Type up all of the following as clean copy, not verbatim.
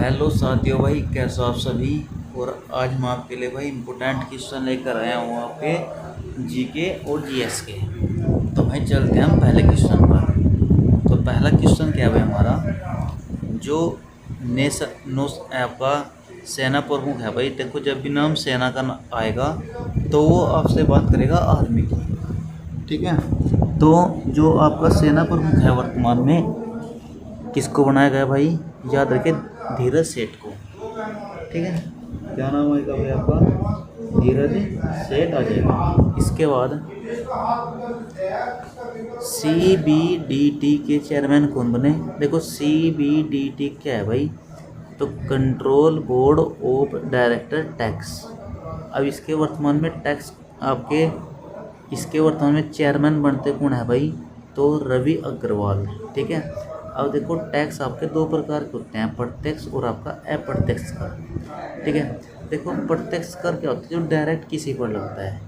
Hello साथियों भाई, कैसे हो आप सभी। और आज मैं आपके लिए भाई इम्पोर्टेंट क्वेश्चन लेकर आया हूँ आपके जीके और जीएस के। तो भाई चलते हैं हम पहले क्वेश्चन पर। तो पहला क्वेश्चन क्या है भाई हमारा, जो नौस आपका सेना प्रमुख है भाई। देखो, जब भी नाम सेना का आएगा तो वो आपसे बात करेगा आर्मी की, ठीक है। तो जो आपका सेना प्रमुख है वर्तमान में, किसको बनाया गया भाई, याद रखे, धीरज सेठ को, ठीक है। क्या नाम आएगा भाई आपका, धीरज सेठ आ जाएगा। इसके बाद CBDT के चेयरमैन कौन बने। देखो CBDT क्या है भाई, तो control board of director tax. अब इसके वर्तमान में टैक्स आपके, इसके वर्तमान में चेयरमैन बनते कौन है भाई, तो रवि अग्रवाल, ठीक है। अब देखो, टैक्स आपके दो प्रकार के होते हैं, प्रत्यक्ष और आपका अप्रत्यक्ष कर, ठीक है। देखो, प्रत्यक्ष कर क्या होता है, जो डायरेक्ट किसी पर लगता है,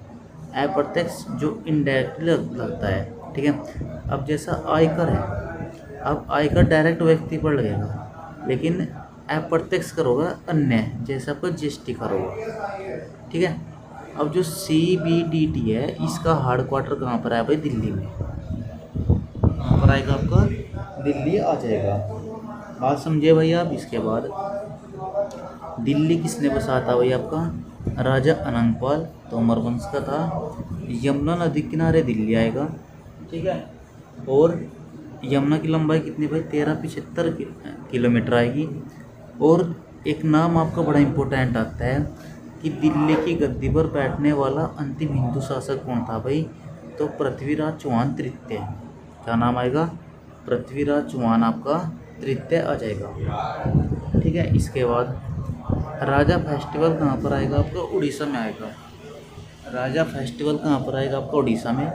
अप्रत्यक्ष जो इनडायरेक्टली लगता है, ठीक है। अब जैसा आयकर है, अब आयकर डायरेक्ट व्यक्ति पर लगेगा, लेकिन अप्रत्यक्ष कर होगा अन्य, जैसा आपका GST कर होगा, ठीक है। अब जो CBDT है, इसका हेड क्वार्टर कहाँ पर है भाई, दिल्ली में। कहाँ पर आएगा आपका, दिल्ली आ जाएगा। बात समझे भाई आप। इसके बाद दिल्ली किसने बसाया था भाई आपका, राजा अनंगपाल तोमर वंश का था। यमुना नदी किनारे दिल्ली आएगा, ठीक है। और यमुना की लंबाई कितनी भाई, 1375 किलोमीटर आएगी। और एक नाम आपका बड़ा इंपॉर्टेंट आता है कि दिल्ली की गद्दी पर बैठने वाला अंतिम हिंदू शासक कौन था भाई, तो पृथ्वीराज चौहान तृतीय। क्या नाम आएगा, पृथ्वीराज चौहान आपका तृतीय आ जाएगा, ठीक है। इसके बाद राजा फेस्टिवल कहाँ पर आएगा आपका, उड़ीसा में आएगा। राजा फेस्टिवल कहाँ पर आएगा आपका, उड़ीसा में।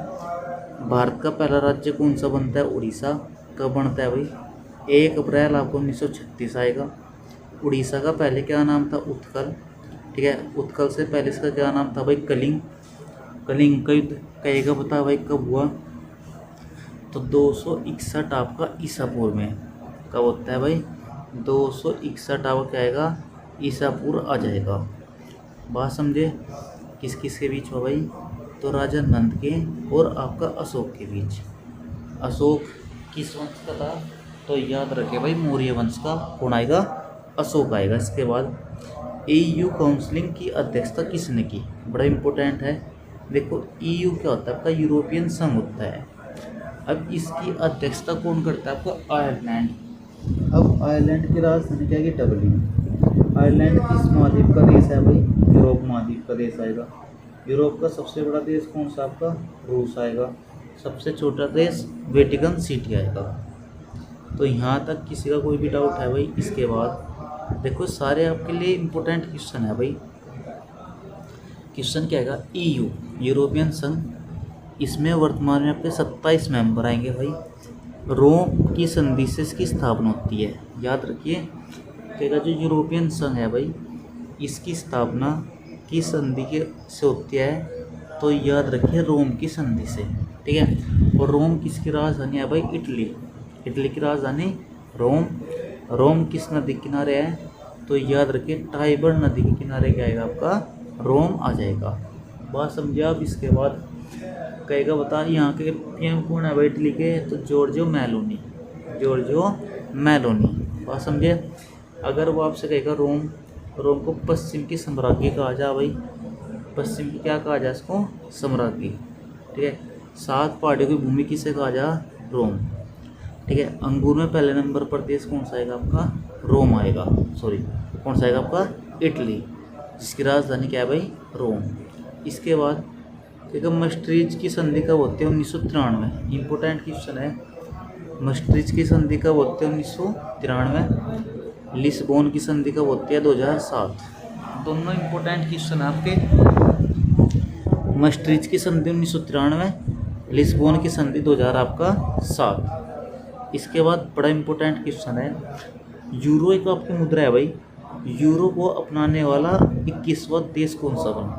भारत का पहला राज्य कौन सा बनता है, उड़ीसा। कब बनता है भाई, 1 अप्रैल आपको 1936 आएगा। उड़ीसा का पहले क्या नाम था, उत्कल, ठीक है। उत्कल से पहले इसका क्या नाम था भाई, कलिंग। कलिंग का युद्ध कहेगा बता भाई कब हुआ, तो 261 आपका ईसा पूर्व में। कब होता है भाई, 261 आपका क्या आएगा, ईसा पूर्व आ जाएगा। बात समझे। किस किस के बीच हुआ भाई, तो राजा नंद के और आपका अशोक के बीच। अशोक किस वंश का था, तो याद रखे भाई मौर्य वंश का। कौन आएगा, अशोक आएगा। इसके बाद EU काउंसिलिंग की अध्यक्षता किसने की, बड़ा इंपॉर्टेंट है। देखो, EU क्या होता है आपका, यूरोपियन संघ होता है। अब इसकी अध्यक्षता कौन करता है आपका, आयरलैंड। अब आयरलैंड की राजधानी क्या है, डब्लिन। आयरलैंड किस महाद्वीप का देश है भाई, यूरोप महाद्वीप का देश आएगा। यूरोप का सबसे बड़ा देश कौन सा आपका, रूस आएगा। सबसे छोटा देश वेटिकन सिटी आएगा। तो यहाँ तक किसी का कोई भी डाउट है भाई। इसके बाद देखो, सारे आपके लिए इम्पोर्टेंट क्वेश्चन है भाई। क्वेश्चन क्या आएगा, EU यूरोपियन संघ, इसमें वर्तमान में आपके 27 मेंबर आएंगे भाई। रोम की संधि से इसकी स्थापना होती है, याद रखिए। कहेगा जो यूरोपियन संघ है भाई, इसकी स्थापना की संधि के से होती है, तो याद रखिए रोम की संधि से, ठीक है। और रोम किसकी राजधानी है भाई, इटली। इटली की राजधानी रोम। रोम किस नदी के किनारे है, तो याद रखिए टाइबर नदी के किनारे क्या आएगा आपका, रोम आ जाएगा। बात समझे आप। इसके बाद कहेगा बता यहाँ के PM कौन है भाई इटली के, तो जॉर्जियो मेलोनी। जॉर्जियो मेलोनी, बात समझे। अगर वो आपसे कहेगा रोम, रोम को पश्चिम की साम्राज्य कहा जा भाई, पश्चिम की क्या कहा जाए इसको, साम्राज्य, ठीक है। 7 पहाड़ियों की भूमि किसे कहा जा, रोम, ठीक है। अंगूर में पहले नंबर पर देश कौन सा आएगा आपका, रोम आएगा, सॉरी कौन सा आएगा आपका, इटली, जिसकी राजधानी क्या है भाई, रोम। इसके बाद ठीक है, मस्ट्रीज की संधि कब होती है, 1993। इंपॉर्टेंट क्वेश्चन है, मस्ट्रीज की संधि कब होती है, 1993। लिस्बोन की संधि कब होती है, 2007। दोनों इंपॉर्टेंट क्वेश्चन है आपके। मस्ट्रीज की संधि 1993, लिस्बोन की संधि 2007। इसके बाद बड़ा इंपॉर्टेंट क्वेश्चन है, यूरो एक आपकी मुद्रा है भाई, यूरो को अपनाने वाला 21वां देश कौन सा बना,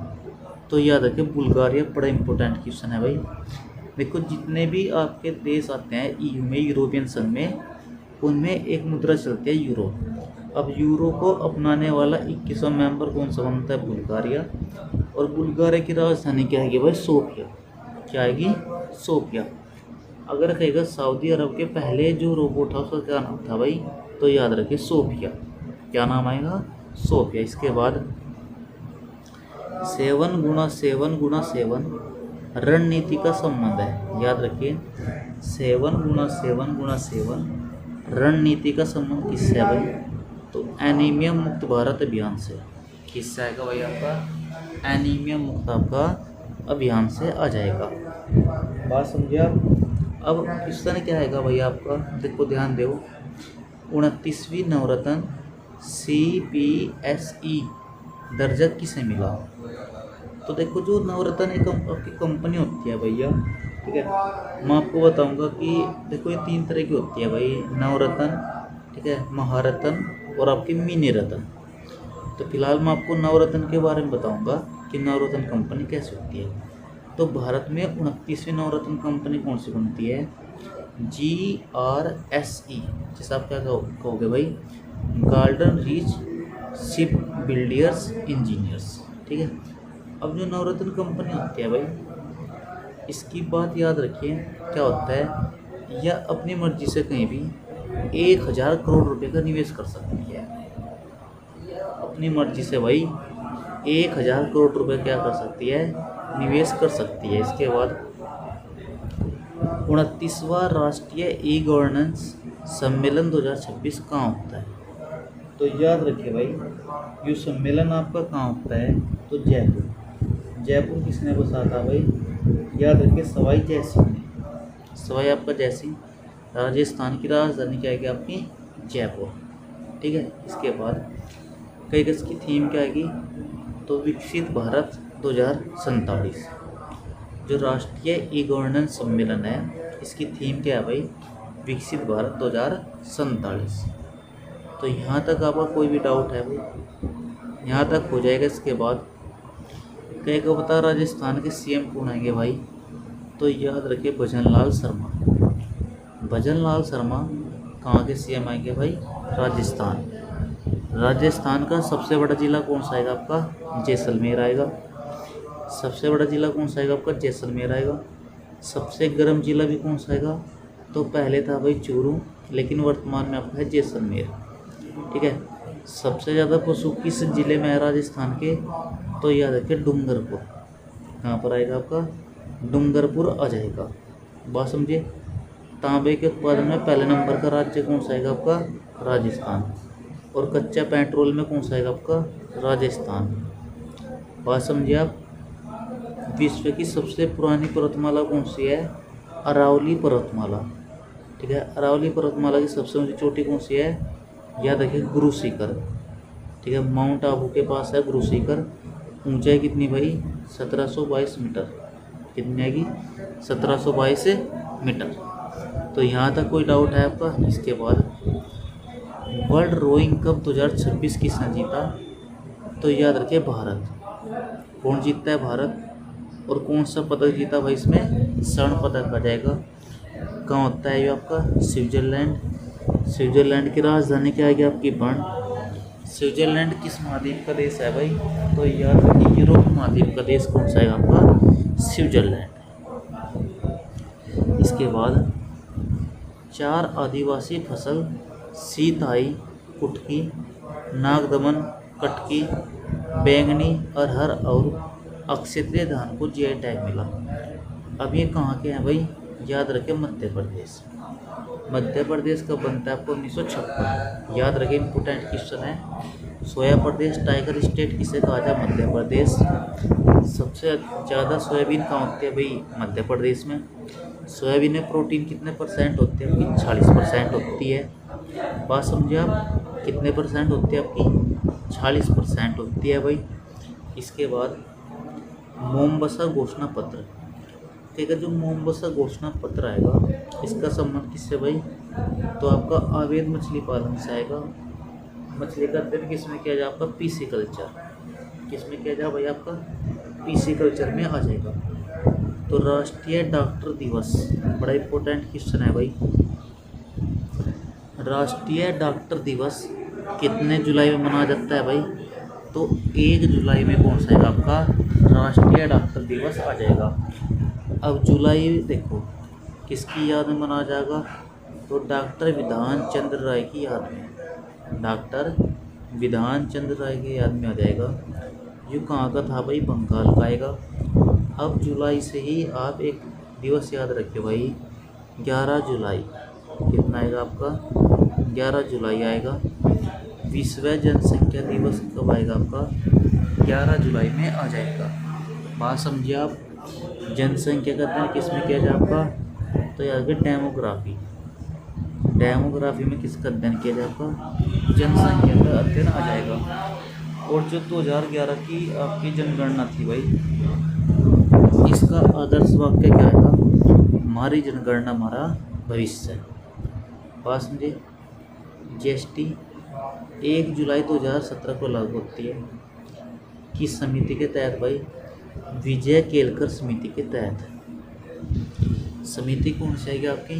तो याद रखिए बुल्गारिया। बड़ा इंपॉर्टेंट क्वेश्चन है भाई। देखो, जितने भी आपके देश आते हैं EU में, यूरोपियन संघ में, उनमें एक मुद्रा चलती है यूरो। अब यूरो को अपनाने वाला 21वां मेंबर कौन सा बनता है? बुल्गारिया। और बुल्गारिया की राजधानी क्या है भाई? सोफिया। क्या आएगी? सोफिया। अगर कहेगा सऊदी अरब के पहले जो रोबोट था उसका क्या नाम था भाई? तो याद रखिए सोफिया। क्या नाम आएगा? सोफिया। इसके बाद 7x7x7 रणनीति का संबंध है। याद रखिए 7x7x7 रणनीति का संबंध किससे है भाई? तो एनीमिया मुक्त भारत अभियान से। किससे आएगा भाई? आपका एनीमिया मुक्त आपका अभियान से आ जाएगा। बात समझे आप? अब क्वेश्चन क्या आएगा भाई आपका? देखो ध्यान दो। 29वीं नवरत्न CPSE दर्जा किसे मिला? तो देखो जो नवरत्न एक आपकी कंपनी होती है भैया, ठीक है, मैं आपको बताऊंगा कि देखो ये 3 तरह की होती है भाई, नवरत्न, ठीक है, महारत्न और आपकी मिनी रत्न। तो फिलहाल मैं आपको नवरत्न के बारे में बताऊंगा कि नवरत्न कंपनी कैसे होती है। तो भारत में 29वीं नवरत्न कंपनी कौन सी बनती है? GRSE। जैसे आप क्या कहोगे भाई? Garden reach ship builders engineers. ठीक है। अब जो नवरत्न कंपनी होती है भाई, इसकी बात याद रखिए क्या होता है, यह अपनी मर्जी से कहीं भी 1000 करोड़ रुपए का निवेश कर सकती है। अपनी मर्जी से भाई 1000 करोड़ रुपए क्या कर सकती है? निवेश कर सकती है। इसके बाद 29वां राष्ट्रीय ई गवर्नेंस सम्मेलन 2026 कहाँ होता है? तो याद रखिए भाई ये सम्मेलन आपका कहाँ होता है? तो जयपुर। जयपुर किसने बसाया था भाई? याद रखिए सवाई जयसिंह ने। सवाई आपका जयसिंह। राजस्थान की राजधानी क्या है आपकी? जयपुर। ठीक है। इसके बाद कई गज की थीम क्या आएगी? तो विकसित भारत 2047। जो राष्ट्रीय ई गवर्नेंस सम्मेलन है इसकी थीम क्या है भाई? विकसित भारत 2047। तो यहाँ तक आपका कोई भी डाउट है भाई, यहाँ तक हो जाएगा। इसके बाद कई को बता राजस्थान के CM कौन आएंगे भाई? तो याद रखिए भजनलाल शर्मा। भजनलाल शर्मा कहाँ के CM आएंगे भाई? राजस्थान। राजस्थान का सबसे बड़ा जिला कौन सा आएगा आपका? जैसलमेर आएगा। सबसे बड़ा जिला कौन सा आएगा आपका? जैसलमेर आएगा। सबसे गर्म जिला भी कौन सा आएगा? तो पहले था भाई चूरू, लेकिन वर्तमान में आपका है जैसलमेर। ठीक है। सबसे ज़्यादा पशु किस जिले में है राजस्थान के? तो याद रखिए डूंगरपुर। कहाँ पर आएगा आपका? डूंगरपुर आ जाएगा। बात समझिए। तांबे के उत्पादन में पहले नंबर का राज्य कौन सा आएगा आपका? राजस्थान। और कच्चा पेट्रोल में कौन सा आएगा आपका? राजस्थान। बात समझिए आप। विश्व की सबसे पुरानी पर्वतमाला कौन सी है? अरावली पर्वतमाला। ठीक है। अरावली पर्वतमाला की सबसे ऊंची चोटी कौन सी है? याद रखिए गुरु शिखर। ठीक है। माउंट आबू के पास है गुरु शिखर। ऊंचाई कितनी भाई? 1722 मीटर। कितनी आएगी? 1722 मीटर। तो यहाँ तक कोई डाउट है आपका? इसके बाद वर्ल्ड रोइंग कप 2026 किसने जीता? तो याद रखिए भारत। कौन जीतता है? भारत। और कौन सा पदक जीता भाई इसमें? स्वर्ण पदक आ जाएगा। कहाँ होता है ये आपका? स्विट्जरलैंड। स्विट्जरलैंड की राजधानी क्या आएगी आपकी? बर्न। स्विट्जरलैंड किस महाद्वीप का देश है भाई? तो याद रखिए यूरोप महाद्वीप का देश कौन सा है आपका? स्विट्जरलैंड। इसके बाद 4 आदिवासी फसल सीताई, कुटकी, नागदमन, कटकी, बैंगनी, अरहर और अक्षत्रिय धान को GI टैग मिला। अब ये कहाँ के हैं भाई? याद रखें मध्य प्रदेश। मध्य प्रदेश का बनता है आपको 1956। याद रखें इंपोर्टेंट क्वेश्चन है। सोया प्रदेश टाइगर स्टेट किसे कहा जाए? मध्य प्रदेश। सबसे ज़्यादा सोयाबीन कहाँ होती है भाई? मध्य प्रदेश में। सोयाबीन में प्रोटीन कितने % होती है आपकी? 40% होती है। बात समझिए आप। कितने % होती है आपकी? 40% होती है भाई। इसके बाद मोमबसा घोषणा पत्र। ठीक है। जो मोमबसा घोषणा पत्र आएगा इसका संबंध किससे भाई? तो आपका अवैध मछली पालन से आएगा। मछली का अध्ययन किसमें किया जाए? आपका पीसीकल्चर। किसमें किया जाए भाई? आपका पीसीकल्चर में आ जाएगा। तो राष्ट्रीय डॉक्टर दिवस बड़ा इंपॉर्टेंट क्वेश्चन है भाई। राष्ट्रीय डॉक्टर दिवस कितने जुलाई में मनाया जाता है भाई? तो 1 जुलाई में कौन सा है आपका राष्ट्रीय डॉक्टर दिवस आ जाएगा। अब जुलाई देखो किसकी याद में मनाया जाएगा? तो डॉक्टर विधान चंद्र राय की याद में, डॉक्टर विधान चंद्र राय की याद में आ जाएगा। ये कहाँ का था भाई? बंगाल का आएगा। अब जुलाई से ही आप एक दिवस याद रखिए भाई, 11 जुलाई। कितना आएगा आपका? 11 जुलाई आएगा। विश्व जनसंख्या दिवस कब आएगा आपका? 11 जुलाई में आ जाएगा। बात समझिए आप। जनसंख्या का अध्ययन किस में किया जाए आपका? तो याद रखिए डेमोग्राफी। डेमोग्राफी में किसका अध्ययन किया जाए आपका? जनसंख्या का अध्ययन आ जाएगा। और जो 2011 की आपकी जनगणना थी भाई, इसका आदर्श वाक्य क्या आएगा? हमारी जनगणना हमारा भविष्य। बात समझे। जीएसटी 1 जुलाई 2017 को लागू होती है। किस समिति के तहत भाई? विजय केलकर समिति के तहत। समिति कौन सी आएगी आपकी?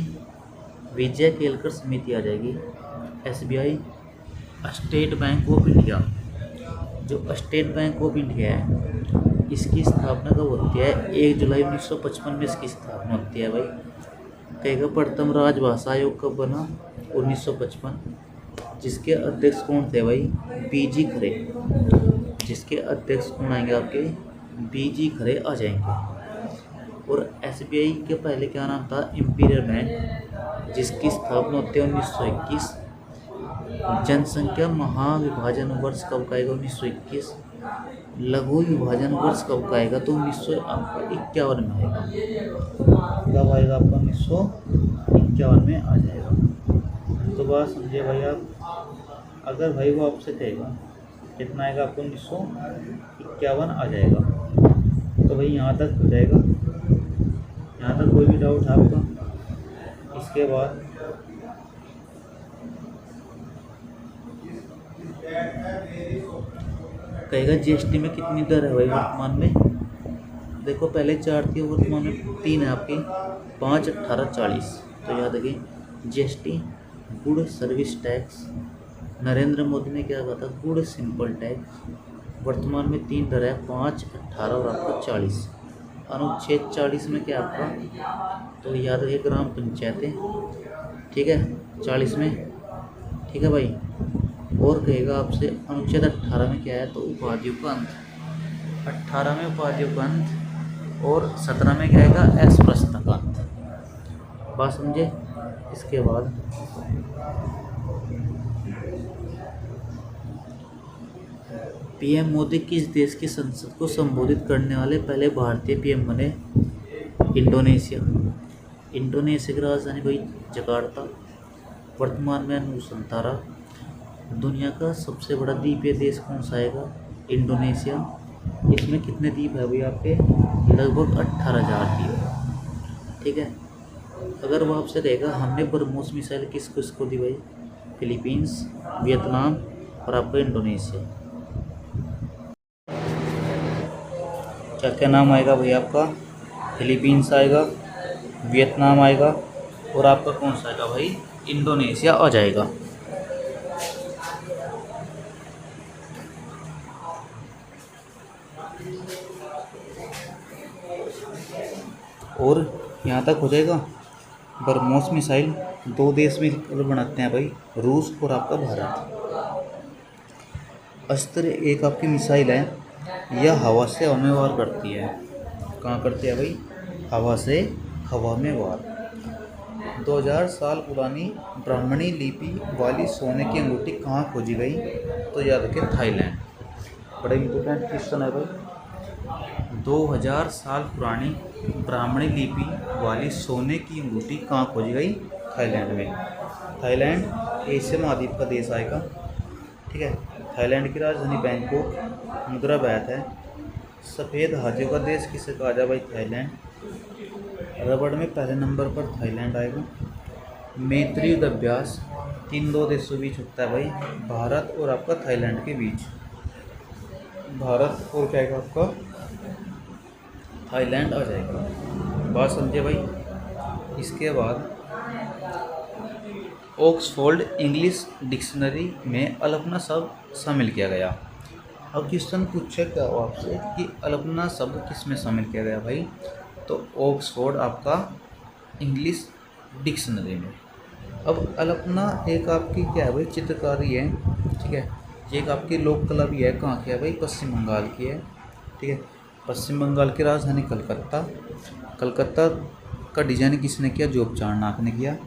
विजय केलकर समिति आ जाएगी। SBI state bank of India, जो स्टेट बैंक ऑफ इंडिया है, इसकी स्थापना कब होती है? 1 जुलाई 1955 में इसकी स्थापना होती है भाई। कहेगा प्रथम राजभाषा आयोग कब बना? 1955। जिसके अध्यक्ष कौन थे भाई? बीजी खरे। जिसके अध्यक्ष कौन आएंगे आपके? बीजी खरे आ जाएंगे। और एसबीआई के पहले क्या नाम था? इंपीरियल बैंक, जिसकी स्थापना होती है 1921। जनसंख्या महाविभाजन वर्ष कब का आएगा? 1921। लघु विभाजन वर्ष कब का आएगा? तो 1951 में आएगा। कब आएगा आपका? 1951 में आ जाएगा। तो बात समझिए भाई आप। अगर भाई वो आपसे कहेगा कितना आएगा आपको? 1951 आ जाएगा। तो भाई यहाँ तक हो जाएगा। यहाँ तक कोई भी डाउट है आपका? इसके बाद कहेगा जीएसटी में कितनी दर है भाई वर्तमान में? देखो पहले 4 थी, वर्तमान में 3 है आपकी, 5, 18, 40। तो याद रखिए GST good service tax, Narendra Modi ने क्या कहा था? Good simple tax. वर्तमान में 3 दर है, 5, 18 और आपका 40। अनुच्छेद 40 में क्या आपका? तो याद रखिए ग्राम पंचायतें, ठीक है, 40 में, ठीक है भाई। और कहेगा आपसे अनुच्छेद 18 में क्या है? तो उपाधियों का अंत। 18 में उपाधियों का अंत और 17 में क्या आएगा? अस्पृश्यता का अंत। बात समझे। इसके बाद पीएम मोदी किस देश की संसद को संबोधित करने वाले पहले भारतीय पीएम बने? इंडोनेशिया। इंडोनेशिया की राजधानी भाई जकार्ता। वर्तमान में नुसंतारा। दुनिया का सबसे बड़ा द्वीपीय देश कौन सा आएगा? इंडोनेशिया। इसमें कितने द्वीप है भाई आपके? लगभग 18,000 द्वीप, ठीक है। अगर वो आपसे कहेगा हमने ब्रह्मोस मिसाइल किसको दी भाई? फिलीपींस, वियतनाम और आपका इंडोनेशिया। क्या क्या नाम आएगा भाई आपका? फिलीपींस आएगा, वियतनाम आएगा और आपका कौन सा आएगा भाई? इंडोनेशिया आ जाएगा। और यहाँ तक हो जाएगा। ब्रह्मोस मिसाइल 2 देश मिलकर बनाते हैं भाई, रूस और आपका भारत। अस्त्र एक आपकी मिसाइल है, यह हवा से हवा में वार करती है। कहाँ करती है भाई? हवा से हवा में वार। 2000 साल पुरानी ब्राह्मणी लिपि वाली सोने की अंगूठी कहाँ खोजी गई? तो याद रखें थाईलैंड। बड़ा इंपॉर्टेंट क्वेश्चन है भाई। 2000 साल पुरानी ब्राह्मणी लिपि वाली सोने की अंगूठी कहाँ खोजी गई? थाईलैंड में। थाईलैंड एशिया महाद्वीप का देश आएगा, ठीक है। थाईलैंड की राजधानी बैंकॉक। मुद्रा बैत है। सफ़ेद हाथियों का देश किसे कहा जाए भाई? थाईलैंड। रबड़ में पहले नंबर पर थाईलैंड आएगा। मैत्री युद्ध अभ्यास 2 देशों के बीच होता है भाई, भारत और आपका थाईलैंड के बीच। भारत और क्या आएगा आपका? थाईलैंड आ जाएगा। बात समझे भाई। इसके बाद ऑक्सफोर्ड इंग्लिश डिक्शनरी में अल्पना शब्द शामिल किया गया। अब क्वेश्चन पूछे क्या हो आपसे कि अल्पना शब्द किस में शामिल किया गया भाई, तो ऑक्सफोर्ड आपका इंग्लिश डिक्शनरी में। अब अल्पना एक आपकी क्या है भाई, चित्रकारी है, ठीक है। ये एक आपकी लोक कला भी है, कहाँ की है भाई, पश्चिम बंगाल की है, ठीक है। पश्चिम बंगाल की राजधानी कलकत्ता। कलकत्ता का डिजाइन किसने किया, जोग चाणक्य ने किया।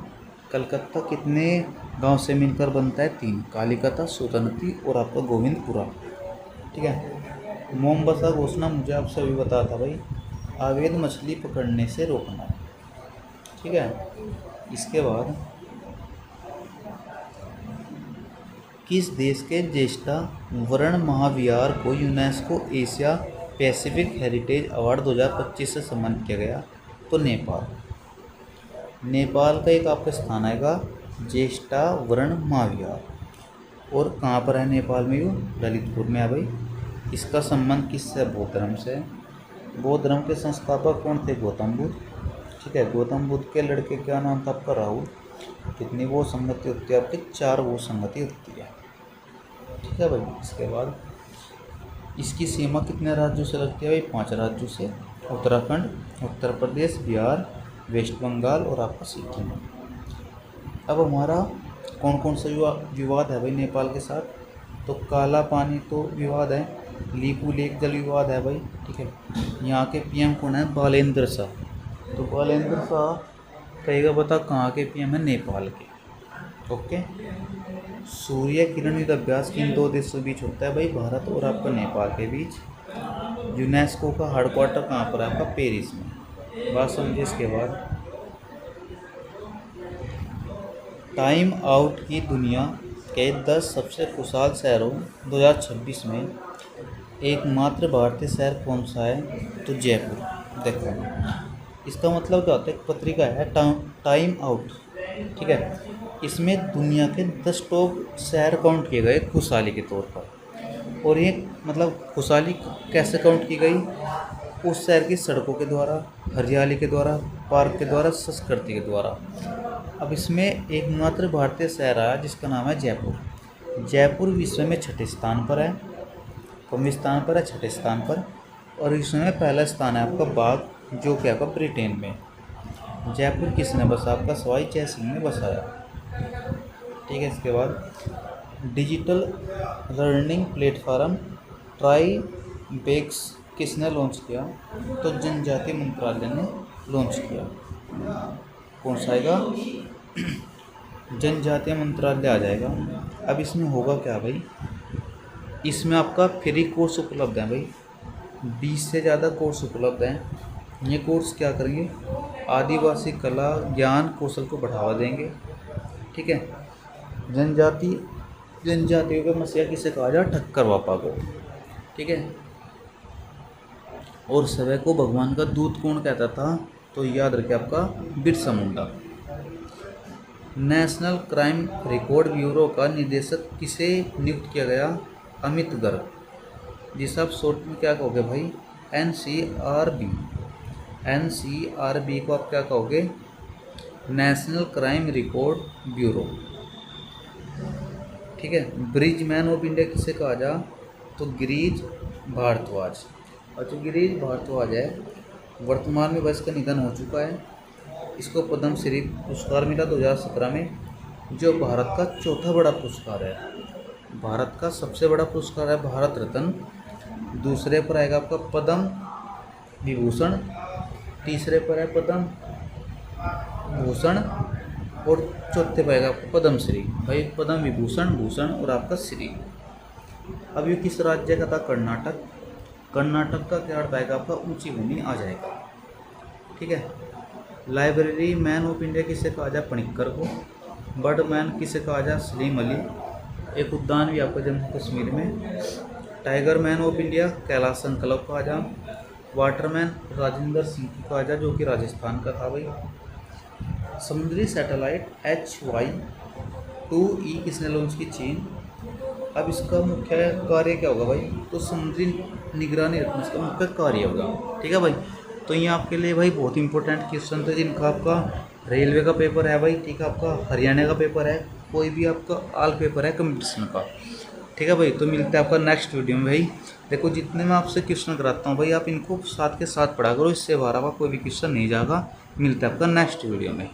कलकत्ता कितने गांव से मिलकर बनता है, 3, कालिकता, सुतनती और आपका गोविंदपुरा, ठीक है। मोमबसा घोषणा मुझे आपसे अभी बताया था भाई, अवैध मछली पकड़ने से रोकना, ठीक है। इसके बाद किस देश के ज्येष्ठा वर्ण महाविहार को UNESCO Asia Pacific heritage award 2025 से सम्मानित किया गया, तो नेपाल। नेपाल का एक आपका स्थान आएगा ज्येष्ठा वर्ण महाविहार, और कहाँ पर है नेपाल में, यूँ ललितपुर में है भाई। इसका संबंध किससे, बौद्ध धर्म से। बौद्ध धर्म के संस्थापक कौन थे, गौतम बुद्ध, ठीक है। गौतम बुद्ध के लड़के क्या नाम था आपका, राहुल। कितनी वो संगति होती है आपकी, 4 वो संगति होती है, ठीक है भाई। इसके बाद इसकी सीमा कितने राज्यों से लगती है भाई, 5 राज्यों से, उत्तराखंड, उत्तर प्रदेश, बिहार, वेस्ट बंगाल और आपका सिक्किम। अब हमारा कौन कौन सा विवाद है भाई नेपाल के साथ, तो काला पानी तो विवाद है, लीपू लेक जल विवाद है भाई, ठीक है। यहाँ के पीएम कौन है, बालेंद्र शाह। तो बालेंद्र शाह कहेगा बता कहाँ के पीएम है, नेपाल के, ओके। सूर्य किरण युद्ध अभ्यास किन 2 देशों के बीच होता है भाई, भारत और आपका नेपाल के बीच। यूनेस्को का हेडक्वार्टर कहाँ पर है आपका, पेरिस में, बात समझिए। इसके बाद टाइम आउट की दुनिया के 10 सबसे खुशहाल शहरों 2026 में एकमात्र भारतीय शहर कौन सा है, तो जयपुर। देखो इसका मतलब क्या होता है, एक पत्रिका है टाइम आउट, ठीक है। इसमें दुनिया के 10 टॉप शहर काउंट किए गए खुशहाली के तौर पर, और ये मतलब खुशहाली कैसे काउंट की गई, उस शहर की सड़कों के द्वारा, हरियाली के द्वारा, पार्क के द्वारा, संस्कृति के द्वारा। अब इसमें एकमात्र भारतीय शहर आया जिसका नाम है जयपुर। जयपुर विश्व में 6ठे स्थान पर है, कौन स्थान पर है, 6ठे स्थान पर। और इसमें पहला स्थान है आपका बाग, जो कि आपका ब्रिटेन में। जयपुर किसने बसा, आपका सवाई जय सिंह ने बसाया, ठीक है। इसके बाद डिजिटल लर्निंग प्लेटफॉर्म ट्राई बेक्स किसने लॉन्च किया, तो जनजातीय मंत्रालय ने लॉन्च किया। कौन सा आएगा, जनजातीय मंत्रालय आ जाएगा। अब इसमें होगा क्या भाई, इसमें आपका फ्री कोर्स उपलब्ध है भाई, 20 से ज़्यादा कोर्स उपलब्ध हैं। ये कोर्स क्या करेंगे, आदिवासी कला ज्ञान कौशल को बढ़ावा देंगे, ठीक है। जनजातियों का मसीहा किसे कहा जाए, ठक्कर बापा को, ठीक है। और सवै को भगवान का दूत कौन कहता था, तो याद रखिए आपका Birsa Munda. National crime record bureau का निदेशक किसे नियुक्त किया गया, अमित गर्ग, जिसे आप शॉर्ट में क्या कहोगे भाई, NCRB। NCRB को आप क्या कहोगे, नेशनल क्राइम रिकॉर्ड ब्यूरो, ठीक है। ब्रिजमैन ऑफ इंडिया किसे कहा जा, तो गिरीश भारद्वाज। और जो गिरीश भारद्वाज है, वर्तमान में बस का निधन हो चुका है। इसको पद्मश्री पुरस्कार मिला 2017 में, जो भारत का चौथा बड़ा पुरस्कार है। भारत का सबसे बड़ा पुरस्कार है भारत रत्न, दूसरे पर आएगा आपका पद्म विभूषण, तीसरे पर है पद्म भूषण, और चौथे पर आएगा आपका पद्मश्री। भाई पद्म विभूषण, भूषण और आपका श्री। अब ये किस राज्य का था, कर्नाटक। कर्नाटक का क्या अर्थ आएगा आपका, ऊंची भूमि आ जाएगा, ठीक है। लाइब्रेरी मैन ऑफ इंडिया किसे कहा जाए, पणिक्कर को। बर्ड मैन किसे कहा जाए, सलीम अली। एक उद्यान भी आपका जम्मू कश्मीर में। Tiger man of India Kailash संकल्प कहा जाए। वाटरमैन राजेंद्र सिंह को कहा जाए, जो कि राजस्थान का था भाई। समुद्री सैटेलाइट HY-2E किसने लॉन्च की, चीन। अब इसका मुख्य कार्य क्या होगा भाई, तो समुद्री निगरानी रखना इसका मुख्य कार्य होगा, ठीक है भाई। तो ये आपके लिए भाई बहुत इंपॉर्टेंट क्वेश्चन थे, जिनका आपका रेलवे का पेपर है भाई, ठीक है, आपका हरियाणा का पेपर है, कोई भी आपका ऑल पेपर है कंपटीशन का, ठीक है भाई। तो मिलते हैं आपका नेक्स्ट वीडियो में भाई। देखो जितने मैं आपसे क्वेश्चन कराता हूँ भाई, आप इनको साथ के साथ पढ़ा करो, इससे बाहर आपका कोई भी क्वेश्चन नहीं जाएगा। मिलता है आपका नेक्स्ट वीडियो में।